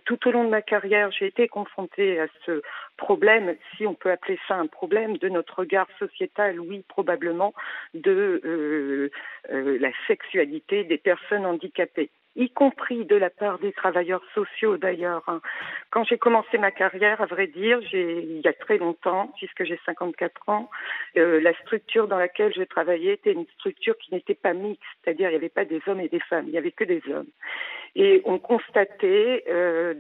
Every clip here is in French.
tout au long de ma carrière, j'ai été confrontée à ce problème, si on peut appeler ça un problème, de notre regard sociétal, oui, probablement, de la sexualité des personnes handicapées, y compris de la part des travailleurs sociaux d'ailleurs, hein. Quand j'ai commencé ma carrière, à vrai dire, il y a très longtemps, puisque j'ai 54 ans, la structure dans laquelle je travaillais était une structure qui n'était pas mixte, c'est-à-dire il n'y avait pas des hommes et des femmes, il n'y avait que des hommes. Et on constatait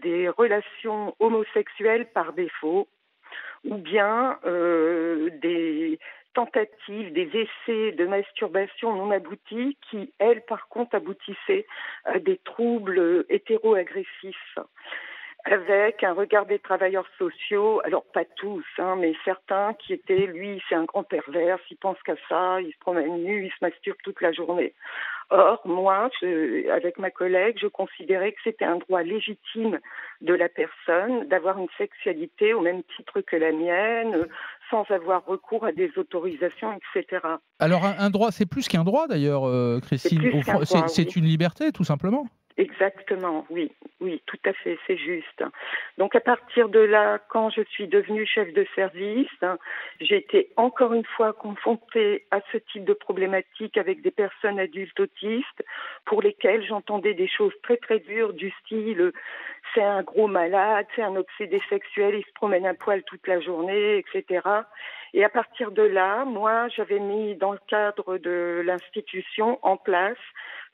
des relations homosexuelles par défaut, ou bien des tentatives, des essais de masturbation non aboutis qui, elles, par contre, aboutissaient à des troubles hétéro-agressifs avec un regard des travailleurs sociaux, alors pas tous, hein, mais certains qui étaient, lui, c'est un grand pervers, il pense qu'à ça, il se promène nu, il se masturbe toute la journée. Or, moi, avec ma collègue, je considérais que c'était un droit légitime de la personne d'avoir une sexualité au même titre que la mienne, sans avoir recours à des autorisations, etc. Alors un droit, c'est plus qu'un droit d'ailleurs, C'est Christine. plus Au qu'un fond, droit, c'est oui. une liberté, tout simplement. Exactement, oui, oui, tout à fait, c'est juste. Donc à partir de là, quand je suis devenue chef de service, j'ai été encore une fois confrontée à ce type de problématique avec des personnes adultes autistes pour lesquelles j'entendais des choses très très dures du style c'est un gros malade, c'est un obsédé sexuel, il se promène à poil toute la journée, etc. Et à partir de là, moi, j'avais mis dans le cadre de l'institution en place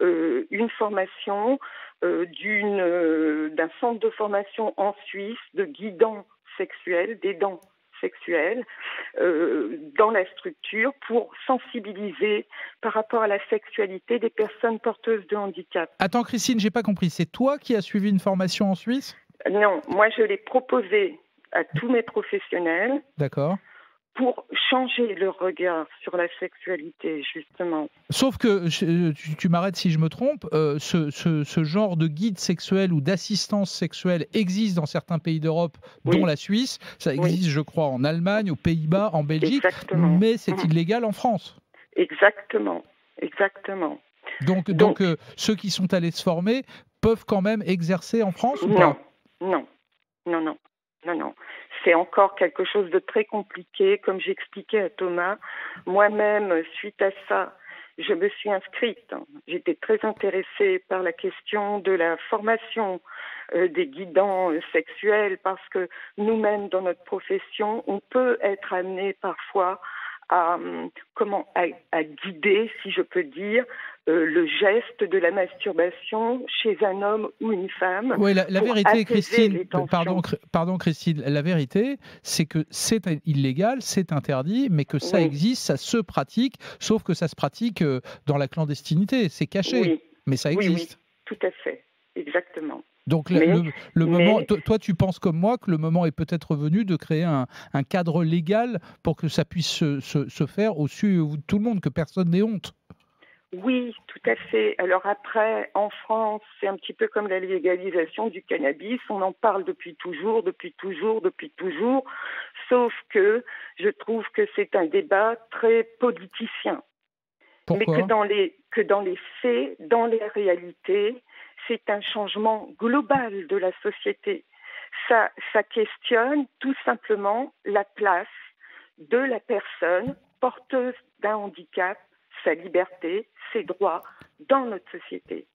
une formation d'un centre de formation en Suisse de guidants sexuels, d'aidants sexuels, dans la structure pour sensibiliser par rapport à la sexualité des personnes porteuses de handicap. Attends, Christine, j'ai pas compris. C'est toi qui as suivi une formation en Suisse? Non, moi je l'ai proposé à tous mes professionnels D'accord. pour changer leur regard sur la sexualité, justement. Sauf que, tu m'arrêtes si je me trompe, ce genre de guide sexuel ou d'assistance sexuelle existe dans certains pays d'Europe, dont Oui, la Suisse. Ça oui, existe, je crois, en Allemagne, aux Pays-Bas, en Belgique, exactement. mais c'est Mhm. illégal en France. Exactement, exactement. Donc, Donc, ceux qui sont allés se former peuvent quand même exercer en France ou non, pas? non, non, non, non, non. C'est encore quelque chose de très compliqué. Comme j'expliquais à Thomas, moi-même, suite à ça, je me suis inscrite. J'étais très intéressée par la question de la formation des guidants sexuels parce que nous-mêmes, dans notre profession, on peut être amené parfois à, à guider, si je peux dire, le geste de la masturbation chez un homme ou une femme Oui, la pour vérité, apaiser Christine, les tensions. pardon, Christine, la vérité, c'est que c'est illégal, c'est interdit, mais que ça Oui, existe, ça se pratique, sauf que ça se pratique dans la clandestinité, c'est caché, oui, mais ça oui, oui, existe. tout à fait, exactement. Donc Mais, le moment, mais toi, tu penses comme moi que le moment est peut-être venu de créer un cadre légal pour que ça puisse se faire au su de tout le monde, que personne n'ait honte. oui, tout à fait. Alors après, en France, c'est un petit peu comme la légalisation du cannabis. On en parle depuis toujours, depuis toujours, depuis toujours. Sauf que je trouve que c'est un débat très politicien. Mais Pourquoi? que dans les faits, dans les réalités, c'est un changement global de la société. Ça questionne tout simplement la place de la personne porteuse d'un handicap, sa liberté, ses droits dans notre société.